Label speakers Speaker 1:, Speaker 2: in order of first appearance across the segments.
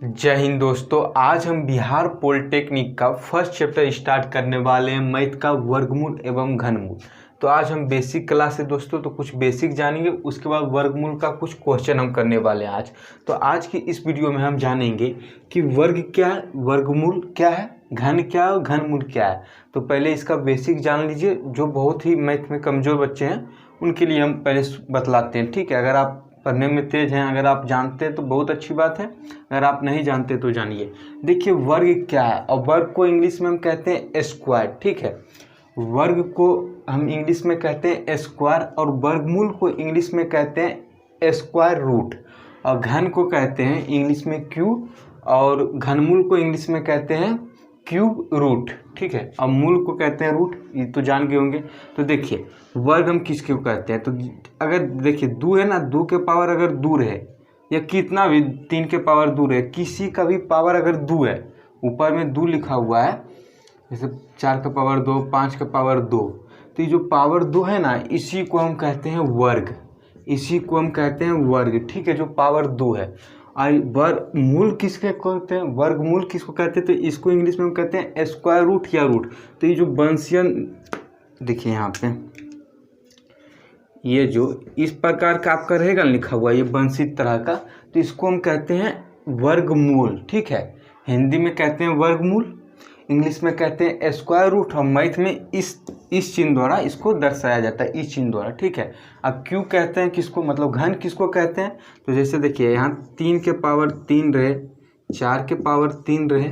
Speaker 1: जय हिंद दोस्तों। आज हम बिहार पॉलिटेक्निक का फर्स्ट चैप्टर स्टार्ट करने वाले हैं, मैथ का वर्गमूल एवं घनमूल। तो आज हम बेसिक क्लास है दोस्तों, तो कुछ बेसिक जानेंगे, उसके बाद वर्गमूल का कुछ क्वेश्चन हम करने वाले हैं आज। तो आज की इस वीडियो में हम जानेंगे कि वर्ग क्या है, वर्गमूल क्या है, घन क्या है और घनमूल क्या है। तो पहले इसका बेसिक जान लीजिए। जो बहुत ही मैथ में कमज़ोर बच्चे हैं उनके लिए हम पहले बतलाते हैं, ठीक है। अगर आप पढ़ने में तेज हैं, अगर आप जानते हैं तो बहुत अच्छी बात है, अगर आप नहीं जानते तो जानिए। देखिए वर्ग क्या है, और वर्ग को इंग्लिश में हम कहते हैं स्क्वायर, ठीक है। वर्ग को हम इंग्लिश में कहते हैं स्क्वायर, और वर्गमूल को इंग्लिश में कहते हैं स्क्वायर रूट, और घन को कहते हैं इंग्लिश में क्यूब, और घनमूल को इंग्लिश में कहते हैं क्यूब रूट, ठीक है। अब मूल को कहते हैं रूट, ये तो जान गए होंगे। तो देखिए वर्ग हम किसके को कहते हैं, तो अगर देखिए दो है ना, दो के पावर अगर दूर है, या कितना भी 3 के पावर दूर है, किसी का भी पावर अगर दो है, ऊपर में 2 लिखा हुआ है, जैसे 4 का पावर 2, 5 का पावर 2, तो ये जो पावर 2 है ना, इसी को हम कहते हैं वर्ग, इसी को हम कहते हैं वर्ग, ठीक है, जो पावर 2 है। वर्गमूल किसके कहते हैं, वर्गमूल किसको कहते हैं, तो इसको इंग्लिश में हम कहते हैं स्क्वायर रूट या रूट। तो ये जो वंशियन देखिए यहाँ पे, ये जो इस प्रकार का आपका रहेगा लिखा हुआ, ये वंशित तरह का, तो इसको हम कहते हैं वर्गमूल, ठीक है। हिंदी में कहते हैं वर्गमूल, इंग्लिश में कहते हैं स्क्वायर रूट, और मैथ में इस चिन्ह द्वारा इसको दर्शाया जाता है, इस चिन्ह द्वारा, ठीक है। अब क्यों कहते हैं किसको, मतलब घन किसको कहते हैं, तो जैसे देखिए यहाँ 3 के पावर 3 रहे, 4 के पावर 3 रहे,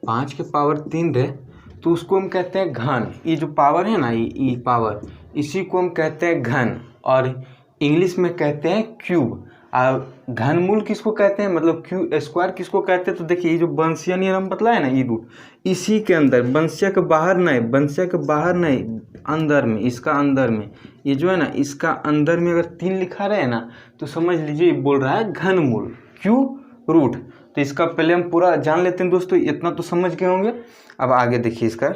Speaker 1: 5 के पावर 3 रहे, तो उसको हम कहते हैं घन। ये जो पावर है ना, ये पावर, इसी को हम कहते हैं घन, और इंग्लिश में कहते हैं क्यूब। और घनमूल किसको कहते हैं, मतलब क्यू स्क्वायर किसको कहते हैं, तो देखिए ये जो वंशिया नियम हम बतलाए ना, ये रूट इसी के अंदर, वंशिया के बाहर नहीं, वंशिया के बाहर नहीं, अंदर में, इसका अंदर में, ये जो है ना, इसका अंदर में अगर 3 लिखा रहे ना, तो समझ लीजिए ये बोल रहा है घनमूल, क्यू रूट। तो इसका पहले हम पूरा जान लेते हैं दोस्तों, इतना तो समझ गए होंगे। अब आगे देखिए इसका,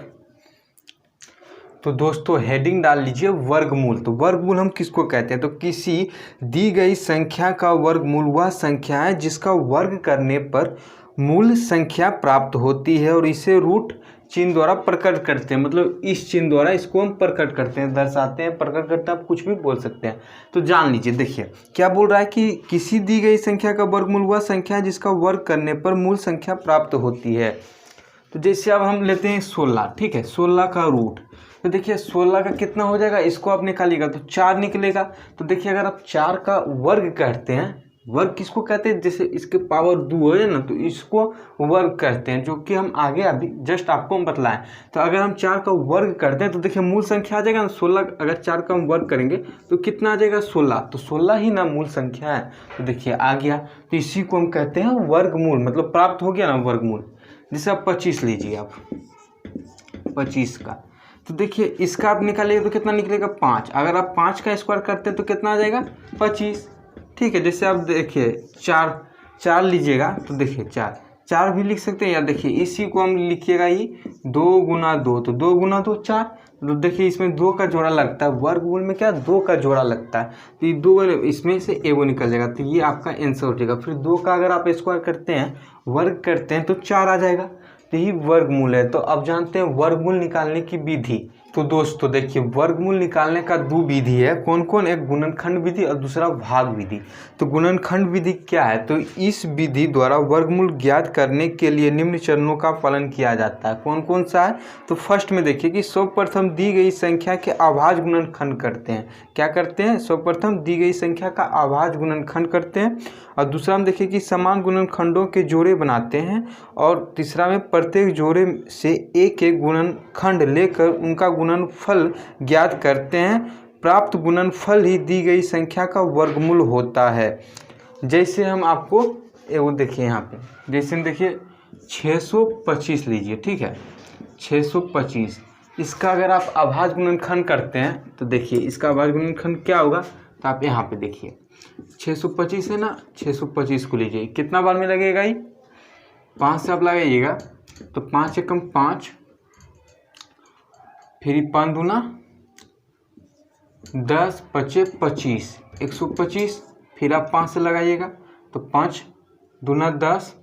Speaker 1: तो दोस्तों हेडिंग डाल लीजिए वर्गमूल। तो वर्गमूल हम किसको कहते हैं, तो किसी दी गई संख्या का वर्गमूल वह संख्या है जिसका वर्ग करने पर मूल संख्या प्राप्त होती है, और इसे रूट चिन्ह द्वारा प्रकट करते हैं, मतलब इस चिन्ह द्वारा इसको हम प्रकट करते हैं, दर्शाते हैं, प्रकट करते हैं, आप कुछ भी बोल सकते हैं। तो जान लीजिए, देखिए क्या बोल रहा है कि किसी दी गई संख्या का वर्गमूल वह संख्या है जिसका वर्ग करने पर मूल संख्या प्राप्त होती है। तो जैसे अब हम लेते हैं 16, ठीक है, 16 का रूट, तो देखिए 16 का कितना हो जाएगा, इसको आप निकालिएगा तो 4 निकलेगा। तो देखिए अगर आप 4 का वर्ग करते हैं, वर्ग किसको कहते हैं, जैसे इसके पावर 2 है ना, तो इसको वर्ग करते हैं, जो कि हम आगे अभी जस्ट आपको हम बतलाएं। तो अगर हम 4 का वर्ग करते हैं तो देखिए मूल संख्या आ जाएगा ना 16, अगर 4 का हम वर्ग करेंगे तो कितना आ जाएगा 16, तो 16 ही ना मूल संख्या है। तो देखिए आ गया, तो इसी को हम कहते हैं वर्गमूल, मतलब प्राप्त हो गया ना वर्गमूल। जैसे आप 25 लीजिए, आप 25 का, तो देखिए इसका आप निकालिएगा तो कितना निकलेगा 5, अगर आप 5 का स्क्वायर करते हैं तो कितना आ जाएगा 25, ठीक है। जैसे आप देखिए 4 लीजिएगा, तो देखिए 4 भी लिख सकते हैं, या देखिए इसी को हम लिखिएगा ये 2 गुना 2, तो 2 गुना 2 4, तो देखिए इसमें 2 का जोड़ा लगता है, वर्गमूल में क्या 2 का जोड़ा लगता है, तो ये 2 इसमें से एगो निकल जाएगा, तो ये आपका आंसर हो जाएगा। फिर 2 का अगर आप स्क्वायर करते हैं, वर्ग करते हैं, तो 4 आ जाएगा, तो ये वर्गमूल है। तो अब जानते हैं वर्गमूल निकालने की विधि। तो दोस्तों देखिए वर्गमूल निकालने का 2 विधि है, कौन कौन, एक गुणनखंड विधि और दूसरा भाग विधि। तो गुणनखंड विधि क्या है, तो इस विधि द्वारा वर्गमूल ज्ञात करने के लिए निम्न चरणों का पालन किया जाता है। कौन कौन सा है, तो फर्स्ट में देखिए कि सर्वप्रथम दी गई संख्या के अभाज्य गुणनखंड करते हैं। क्या करते हैं, सर्वप्रथम दी गई संख्या का अभाज्य गुणनखंड करते हैं, और दूसरा में देखिए कि समान गुणनखंडों के जोड़े बनाते हैं, और तीसरा में प्रत्येक जोड़े से एक एक गुणनखंड लेकर उनका गुणनफल ज्ञात करते हैं। प्राप्त गुणनफल ही दी गई संख्या का वर्गमूल होता है। जैसे हम आपको वो देखिए यहाँ पे, जैसे देखिए 625 लीजिए, ठीक है, 625, इसका अगर आप अभाज्य गुणनखंड करते हैं तो देखिए इसका अभाज्य गुणनखंड क्या होगा, तो आप यहाँ पे देखिए 625 है ना, 625 को लीजिए, कितना बार में लगेगा ये 5 से आप लगाइएगा, तो 5 एकम 5, फिर 5 दूना 10, 25 25, 125, फिर आप 5 से लगाइएगा, तो 5 दूना 10,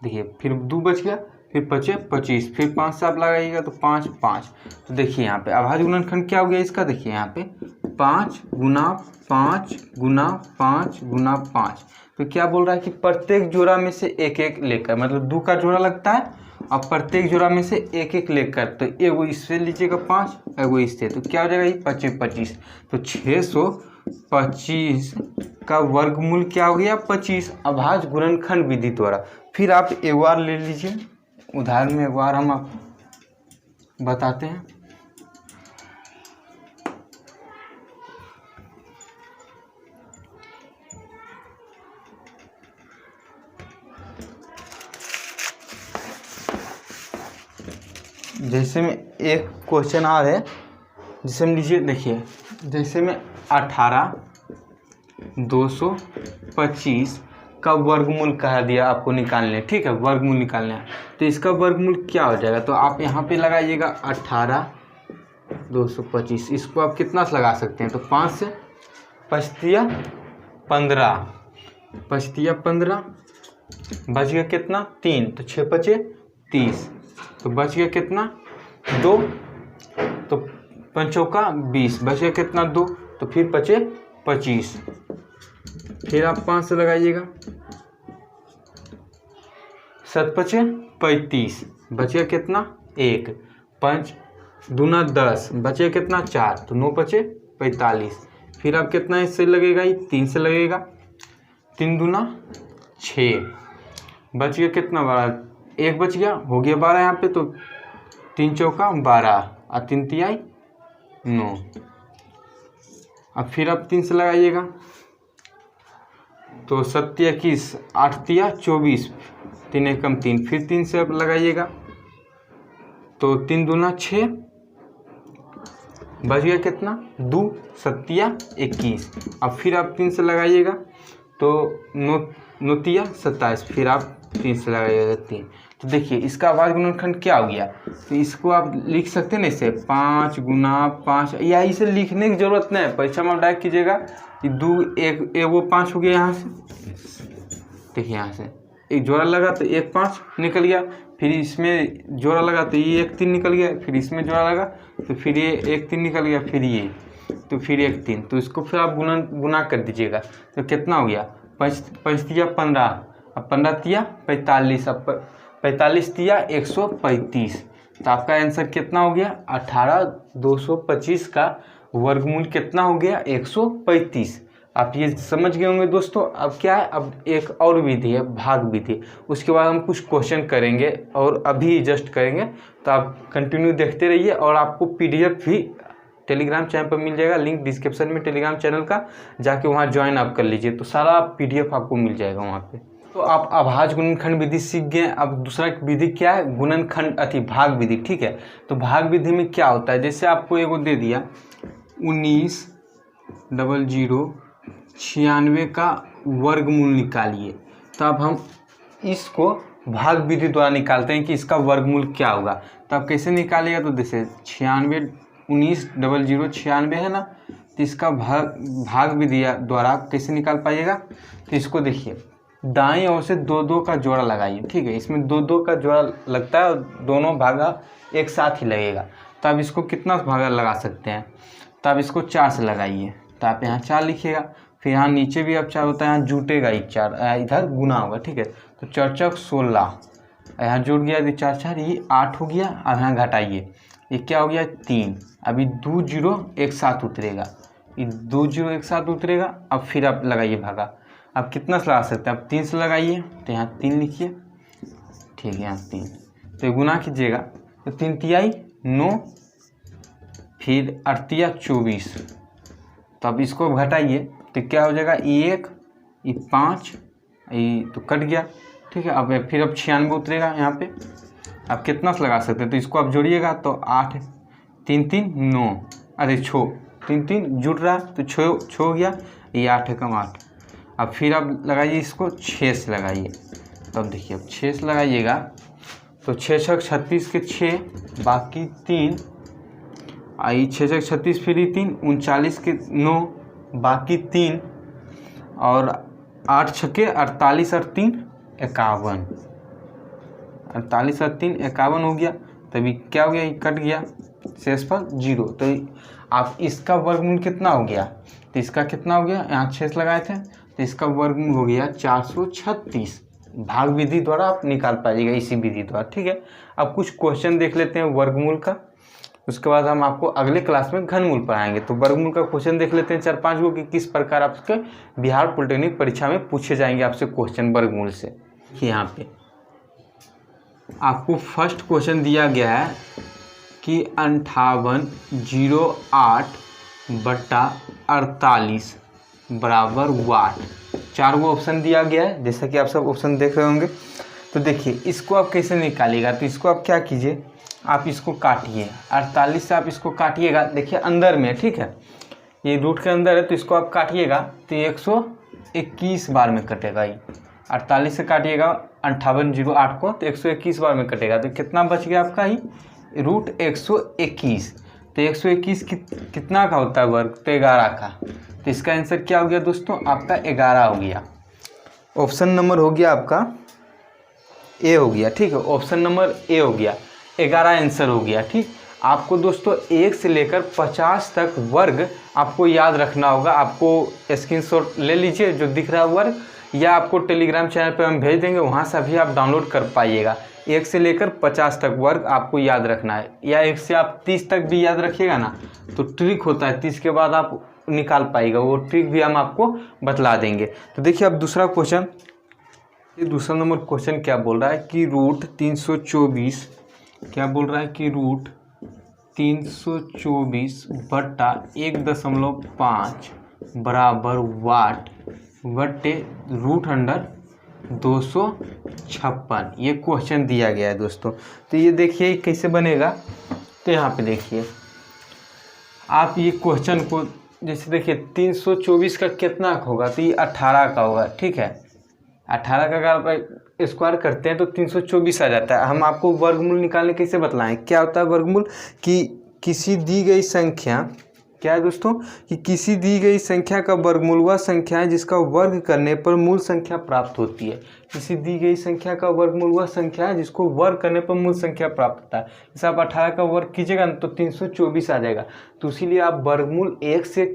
Speaker 1: देखिए फिर 2 बच गया, फिर बचे 25, फिर 5 से आप लगाइएगा तो 5 5। तो देखिए यहाँ पे अभाज्य गुणनखंड क्या हो गया इसका, देखिए यहाँ पे 5 गुना 5 गुना 5 गुना 5। तो क्या बोल रहा है कि प्रत्येक जोड़ा में से एक एक लेकर, मतलब 2 का जोड़ा लगता है और प्रत्येक जोड़ा में से एक एक लेकर, तो एगो इससे लीजिएगा 5, एगो इससे, तो क्या हो जाएगा ये 25 25। तो 625 का वर्गमूल क्या हो गया 25, अभाज्य गुणनखंड विधि द्वारा। फिर आप एक बार ले लीजिए उदाहरण में, एक बार हम आप बताते हैं। जैसे में एक क्वेश्चन आ रहा है, जिसे हम लीजिए, देखिए जैसे में 18 225 का वर्गमूल कहा दिया आपको निकालने, ठीक है, वर्गमूल निकालना है। तो इसका वर्गमूल क्या हो जाएगा, तो आप यहाँ पे लगाइएगा 18 225, इसको आप कितना से लगा सकते हैं, तो 5 से 5 15, 5 बच गया कितना 3, तो 6 5 30, तो बच गया कितना 2, तो 5 चौका 20, बच गया कितना 2, तो फिर बचे 25, फिर आप 5 से लगाइएगा, 7 5 35, बच गया कितना 1, 5 दूना 10, बचे कितना 4, तो 9 5 45, फिर आप कितना इससे लगेगा, ये 3 से लगेगा, 3 दूना 6, बच गया कितना 12, 1 बच गया, हो गया 12 यहाँ पे, तो 3 चौका 12 और 3 तिहाई 9। अब फिर आप 3 से लगाइएगा, तो 7 21, 8 तिया 24, 3 एकम 3, फिर 3 से आप लगाइएगा, तो 3 दूना 6, बच गया कितना 2, 7 21। अब फिर आप 3 से लगाइएगा, तो 9 तिया 27, फिर आप 3 से लगाइएगा 3। तो देखिए इसका अभाज्य गुणनखंड क्या हो गया, तो इसको आप लिख सकते हैं ना इसे 5 गुना 5, या इसे लिखने की जरूरत नहीं है, परीक्षा में आप डायरेक्ट कीजिएगा कि 2 1 वो 5 हो गया यहाँ से, देखिए यहाँ से एक जोड़ा लगा तो 1 5 निकल गया, फिर इसमें जोड़ा लगा तो ये 1 3 निकल गया, फिर इसमें जोड़ा लगा तो फिर ये 1 3 निकल गया, फिर ये, तो फिर 1 3, तो इसको फिर आप गुना कर दीजिएगा, तो कितना हो गया 5 5 तिया 15, अब 15 तिया 45, अब 45 तिया 135। तो आपका आंसर कितना हो गया 18 225 का वर्गमूल कितना हो गया 135। आप ये समझ गए होंगे दोस्तों। अब क्या है, अब एक और विधि है भाग विधि, उसके बाद हम कुछ क्वेश्चन करेंगे और अभी जस्ट करेंगे, तो आप कंटिन्यू देखते रहिए। और आपको पीडीएफ भी टेलीग्राम चैनल पर मिल जाएगा, लिंक डिस्क्रिप्शन में टेलीग्राम चैनल का, जाके वहाँ ज्वाइन आप कर लीजिए, तो सारा पीडीएफ आपको मिल जाएगा वहाँ पे। तो आप अभाज्य गुणनखंड विधि सीख गए। अब दूसरा विधि क्या है, गुणनखंड भाग विधि, ठीक है। तो भाग विधि में क्या होता है, जैसे आपको एगो दे दिया 19,00,96 का वर्गमूल निकालिए, तो अब हम इसको भाग विधि द्वारा निकालते हैं कि इसका वर्गमूल क्या होगा। तो आप कैसे निकालिएगा, तो जैसे 19,00,96 है ना, तो इसका भाग विधि द्वारा आप कैसे निकाल पाइएगा। तो इसको देखिए दाईं ओर से 2 2 का जोड़ा लगाइए, ठीक है। इसमें 2 2 का जोड़ा लगता है और दोनों भागा एक साथ ही लगेगा। तो आप इसको कितना भागा लगा सकते हैं, तो आप इसको 4 से लगाइए, तो आप यहाँ 4 लिखिएगा, फिर यहाँ नीचे भी अब 4 होता है, यहाँ जुटेगा ही 4, इधर गुना होगा, ठीक है। तो 4 चौक 16, यहाँ जुट गया, यदि 4 4 ये 8 हो गया, अब यहाँ घटाइए, ये क्या हो गया 3। अभी 2 0 एक साथ उतरेगा, ये 2 0 एक साथ उतरेगा। अब फिर आप लगाइए भागा, आप कितना से लगा सकते हैं, आप 3 से लगाइए, तो यहाँ 3 लिखिए, ठीक है, यहाँ 3, तो गुना कीजिएगा, तो 3 तिहाई 9, फिर 8 तिया 24। तो अब इसको घटाइए, तो क्या हो जाएगा 1 ये 5, ये तो कट गया, ठीक है। अब फिर अब 96 उतरेगा यहाँ पे, आप कितना से लगा सकते हैं, तो इसको आप जोड़िएगा, तो 8 3 3 9, अरे 6 3 3 जुट रहा, तो 6 हो गया, ये 8 है कम 8। अब फिर आप लगाइए इसको 6 से लगाइए, तो अब देखिए अब 6 से लगाइएगा, तो 6 6 36 के 6, बाकी 3, आई 6 6 36 फिर 3 39 के 9, बाकी 3, और 8 6 48 और 3 51। 48 और 3 51 हो गया, तभी क्या हो गया, ये कट गया, शेष पर 0। तो आप इसका वर्गमूल कितना हो गया, तो इसका कितना हो गया, यहाँ 6 लगाए थे तो इसका वर्गमूल हो गया 436। भाग विधि द्वारा आप निकाल पाइएगा इसी विधि द्वारा, ठीक है। अब कुछ क्वेश्चन देख लेते हैं वर्गमूल का, उसके बाद हम आपको अगले क्लास में घनमूल पढ़ाएंगे। तो वर्गमूल का क्वेश्चन देख लेते हैं 4-5 गो कि किस प्रकार आपके बिहार पॉलिटेक्निक परीक्षा में पूछे जाएंगे आपसे क्वेश्चन वर्गमूल से। यहाँ पे आपको फर्स्ट क्वेश्चन दिया गया है कि 5808/48 बराबर वाट। 4 गो ऑप्शन दिया गया है, जैसा कि आप सब ऑप्शन देख रहे होंगे। तो देखिए इसको आप कैसे निकालिएगा, तो इसको आप क्या कीजिए, आप इसको काटिए, 48 से आप इसको काटिएगा, देखिए अंदर में, ठीक है, ये रूट के अंदर है, तो इसको आप काटिएगा तो 121 बार में कटेगा। ये 48 से काटिएगा 5808 को तो 121 बार में कटेगा, तो कितना बच गया आपका ही रूट 121। तो 121 कितना का होता है वर्ग, तो 11 का। तो इसका आंसर क्या हो गया दोस्तों, आपका 11 हो गया। ऑप्शन नंबर हो गया आपका ए हो गया, ठीक है, ऑप्शन नंबर ए हो गया, 11 आंसर हो गया, ठीक। आपको दोस्तों 1 से लेकर 50 तक वर्ग आपको याद रखना होगा। आपको स्क्रीनशॉट ले लीजिए जो दिख रहा है वर्ग, या आपको टेलीग्राम चैनल पे हम भेज देंगे, वहाँ से भी आप डाउनलोड कर पाइएगा। 1 से लेकर 50 तक वर्ग आपको याद रखना है, या 1 से आप 30 तक भी याद रखिएगा ना, तो ट्रिक होता है 30 के बाद आप निकाल पाइएगा, वो ट्रिक भी हम आपको बतला देंगे। तो देखिए अब दूसरा क्वेश्चन, ये दूसरा नंबर क्वेश्चन क्या बोल रहा है कि रूट 324, क्या बोल रहा है कि रूट 324/1.5 बराबर वाट बटे रूट अंडर 256, ये क्वेश्चन दिया गया है दोस्तों। तो ये देखिए कैसे बनेगा, तो यहाँ पे देखिए आप ये क्वेश्चन को, जैसे देखिए 324 का कितना होगा, तो ये 18 का होगा, ठीक है। 18 का अगर आप स्क्वायर करते हैं तो 324 आ जाता है। हम आपको वर्गमूल निकालने कैसे बतलाएं, क्या होता है वर्गमूल, कि किसी दी गई संख्या, क्या है दोस्तों, कि किसी दी गई संख्या का वर्गमूल वह संख्या है जिसका वर्ग करने पर मूल संख्या प्राप्त होती है। किसी दी गई संख्या का वर्गमूल वह संख्या है जिसको वर्ग करने पर मूल संख्या प्राप्त होता है। जैसे आप 18 का वर्ग कीजिएगा ना तो 324 आ जाएगा। तो इसीलिए आप वर्गमूल 1 से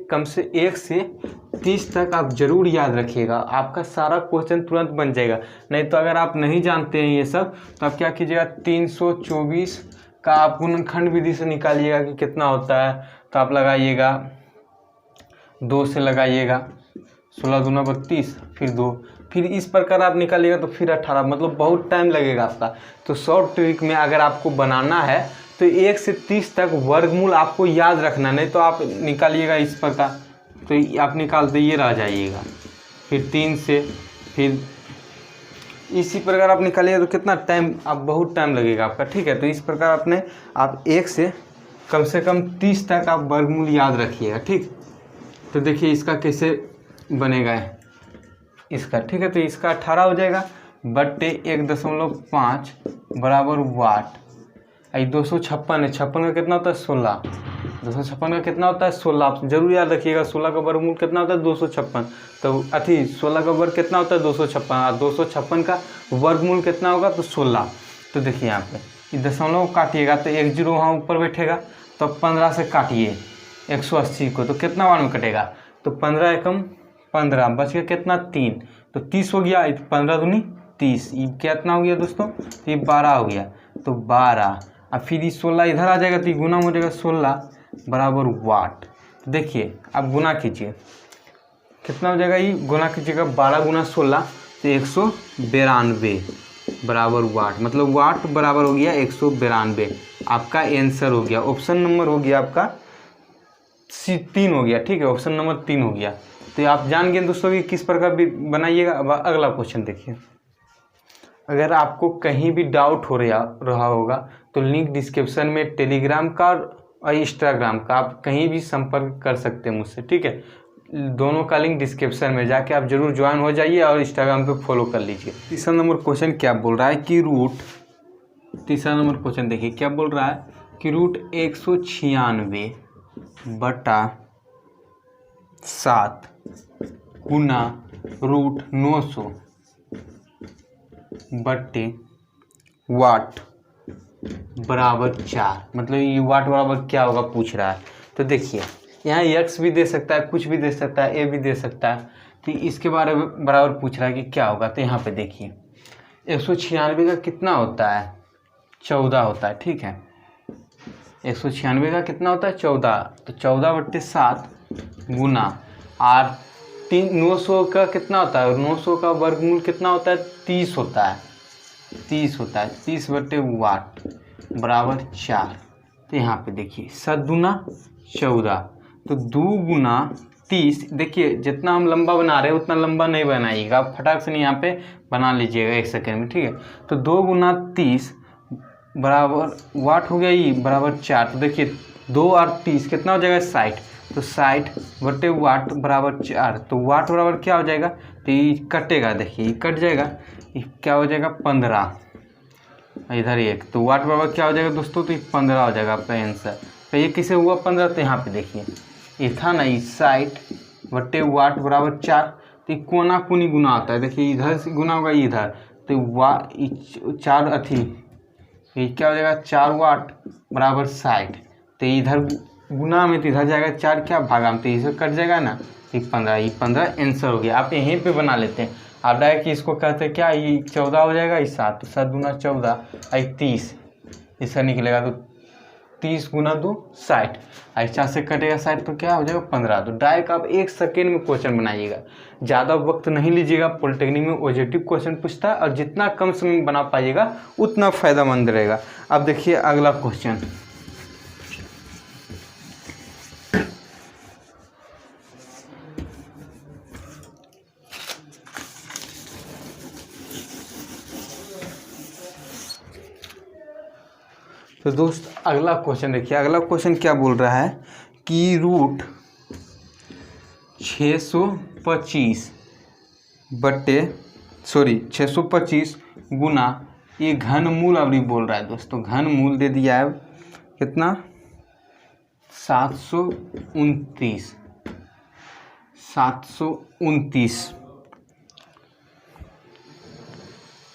Speaker 1: 30 तक आप जरूर याद रखिएगा, आपका सारा क्वेश्चन तुरंत बन जाएगा। नहीं तो अगर आप नहीं जानते हैं ये सब, तो आप क्या कीजिएगा, 324 का आप गुणनखंड विधि से निकालिएगा कि कितना होता है। तो आप लगाइएगा 2 से लगाइएगा, 16 दूना 32, फिर 2, फिर इस प्रकार आप निकालिएगा तो फिर 18, मतलब बहुत टाइम लगेगा आपका। तो शॉर्ट ट्रिक में अगर आपको बनाना है तो 1 से 30 तक वर्गमूल आपको याद रखना, नहीं तो आप निकालिएगा इस प्रकार, तो आप निकालते ये रह जाइएगा। फिर 3 से, फिर इसी प्रकार आप निकालिएगा तो कितना टाइम, आप बहुत टाइम लगेगा आपका, ठीक है। तो इस प्रकार अपने आप 1 से कम 30 तक आप वर्गमूल याद रखिएगा, ठीक। तो देखिए इसका कैसे बनेगा इसका, ठीक है। तो इसका 18 हो जाएगा बट्टे 1.5 बराबर वाट। 256 है, 56 का कितना होता है 16, 256 का कितना होता है 16, आप जरूर याद रखिएगा। 16 का वर्गमूल कितना होता है 256, तो 16 का वर्ग कितना होता है 256, और 256 का वर्गमूल कितना होगा तो 16। तो देखिए यहाँ पे ये दशमलव काटिएगा तो 1 0 वहाँ ऊपर बैठेगा, तो 15 से काटिए 180 को, तो कितना बार में कटेगा, तो 15 एकम 15, बच गया कितना 3, तो 30 हो गया, 15 दूनी 30, ये कितना हो गया दोस्तों, तो ये 12 हो गया, तो 12, अब फिर ये 16 इधर आ जाएगा तो ये गुना हो जाएगा 16 बराबर वाट। तो देखिए अब गुना कीजिए, कितना हो जाएगा, ये गुना कीजिएगा 12 गुना 16 तो 192 बराबर वाट, मतलब वाट बराबर हो गया 192, आपका आंसर हो गया। ऑप्शन नंबर हो गया आपका 3 हो गया, ठीक है, ऑप्शन नंबर 3 हो गया। तो आप जान गए दोस्तों कि किस प्रकार भी बनाइएगा। अब अगला क्वेश्चन देखिए, अगर आपको कहीं भी डाउट हो रहा होगा तो लिंक डिस्क्रिप्शन में टेलीग्राम का और इंस्टाग्राम का, आप कहीं भी संपर्क कर सकते हैं मुझसे, ठीक है। दोनों का लिंक डिस्क्रिप्शन में जाके आप जरूर ज्वाइन हो जाइए और इंस्टाग्राम पे फॉलो कर लीजिए। तीसरा नंबर क्वेश्चन क्या बोल रहा है कि तीसरा नंबर क्वेश्चन देखिए क्या बोल रहा है कि रूट 196/7 गुना रूट 900 बट्टे वाट बराबर 4, मतलब ये वाट बराबर क्या होगा पूछ रहा है। तो देखिए यहाँ x भी दे सकता है, कुछ भी दे सकता है, a भी दे सकता है, तो इसके बारे में बराबर पूछ रहा है कि क्या होगा। तो यहाँ पे देखिए 196 का कितना होता है, 14 होता है, ठीक है। 196 का कितना होता है, 14, तो 14/7 गुना और 900 का कितना होता है, 900 का वर्गमूल कितना होता है, 30 होता है, 30 होता है, 30/वाट बराबर 4। तो यहाँ पे देखिए 7 दूना 14, तो 2 गुना 30। देखिए जितना हम लंबा बना रहे हैं उतना लंबा नहीं बनाइएगा, आप फटाक से नहीं यहाँ पे बना लीजिएगा 1 सेकेंड में, ठीक है। तो 2 गुना 30 बराबर वाट हो गया, ये बराबर 4। तो देखिए 2 और 30 कितना हो जाएगा, 60, तो 60/वाट बराबर 4। तो वाट बराबर क्या हो जाएगा, तो ये कटेगा, देखिए ये कट जाएगा, ये क्या हो जाएगा 15, इधर 1, तो वाट बराबर क्या हो जाएगा दोस्तों, तो ये 15 हो जाएगा आपका आंसर। तो ये किसे हुआ 15, तो यहाँ पे देखिए ये था ना, ये 60/वाट बराबर 4, तो ये कोना कोनी गुना होता है, देखिए इधर से गुना होगा इधर, तो 4 अथी ये क्या हो जाएगा 4 वाट बराबर 60, तो इधर गुना में तो इधर जाएगा 4 क्या भागा में, तो इसे कट जाएगा ना, ये 15 आंसर हो गया। आप यहीं पे बना लेते हैं, आप डायरेक्ट इसको कहते हैं क्या, ये 14 हो जाएगा, ये 7, तो 7 दूना 14, 30 इसका निकलेगा, तो 30 गुना 2 60, 4 से कटेगा 60, तो क्या हो जाएगा 15। तो डायरेक्ट आप 1 सेकेंड में क्वेश्चन बनाइएगा, ज़्यादा वक्त नहीं लीजिएगा। पॉलिटेक्निक में ऑब्जेक्टिव क्वेश्चन पूछता है और जितना कम समय में बना पाइएगा उतना फ़ायदेमंद रहेगा। अब देखिए अगला क्वेश्चन, तो दोस्त अगला क्वेश्चन देखिए, अगला क्वेश्चन क्या बोल रहा है कि रूट 625 गुना ये घनमूल अभी बोल रहा है दोस्तों, घनमूल दे दिया है कितना 729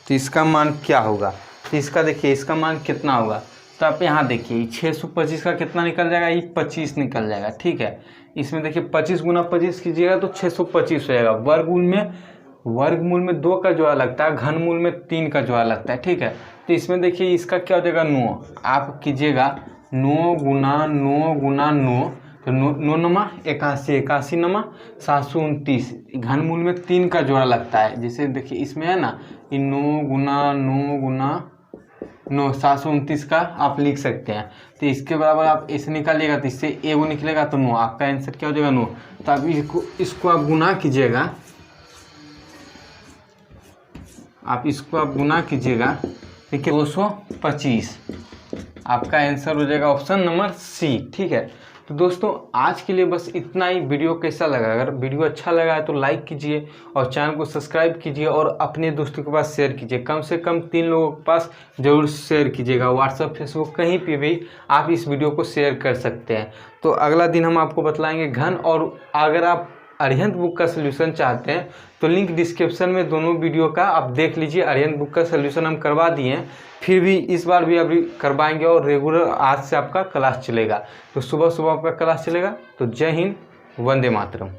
Speaker 1: तो इसका मान क्या होगा। तो इसका देखिए इसका मान कितना होगा, तो आप यहाँ देखिए 625 का कितना निकल जाएगा, ये 25 निकल जाएगा, ठीक है। इसमें देखिए 25 गुना 25 कीजिएगा तो 625 हो जाएगा। वर्गमूल में 2 का जोड़ा लगता है, घनमूल में 3 का जोड़ा लगता है, ठीक है। तो इसमें देखिए इसका क्या हो जाएगा 9, आप कीजिएगा 9 गुना 9 गुना 9, तो 9 नमा 81, 81 नमा 729। घनमूल में 3 का जोड़ा लगता है, जैसे देखिए इसमें है ना, ये 9 गुना 9 729 का आप लिख सकते हैं। तो इसके बराबर आप इसे निकालिएगा तो इससे एगो निकलेगा, तो 9, आपका आंसर क्या हो जाएगा 9। तो आप इसको आप गुना कीजिएगा, ठीक है 225, आपका आंसर हो जाएगा ऑप्शन नंबर सी, ठीक है। तो दोस्तों आज के लिए बस इतना ही। वीडियो कैसा लगा, अगर वीडियो अच्छा लगा है तो लाइक कीजिए और चैनल को सब्सक्राइब कीजिए और अपने दोस्तों के पास शेयर कीजिए, कम से कम 3 लोगों के पास जरूर शेयर कीजिएगा। व्हाट्सएप, फेसबुक कहीं पे भी आप इस वीडियो को शेयर कर सकते हैं। तो अगला दिन हम आपको बतलाएंगे घन, और अगर आप अरिहंत बुक का सलूशन चाहते हैं तो लिंक डिस्क्रिप्शन में दोनों वीडियो का आप देख लीजिए। अरिहंत बुक का सलूशन हम करवा दिए हैं, फिर भी इस बार भी अभी करवाएंगे और रेगुलर आज से आपका क्लास चलेगा। तो सुबह सुबह आपका क्लास चलेगा। तो जय हिंद, वंदे मातरम।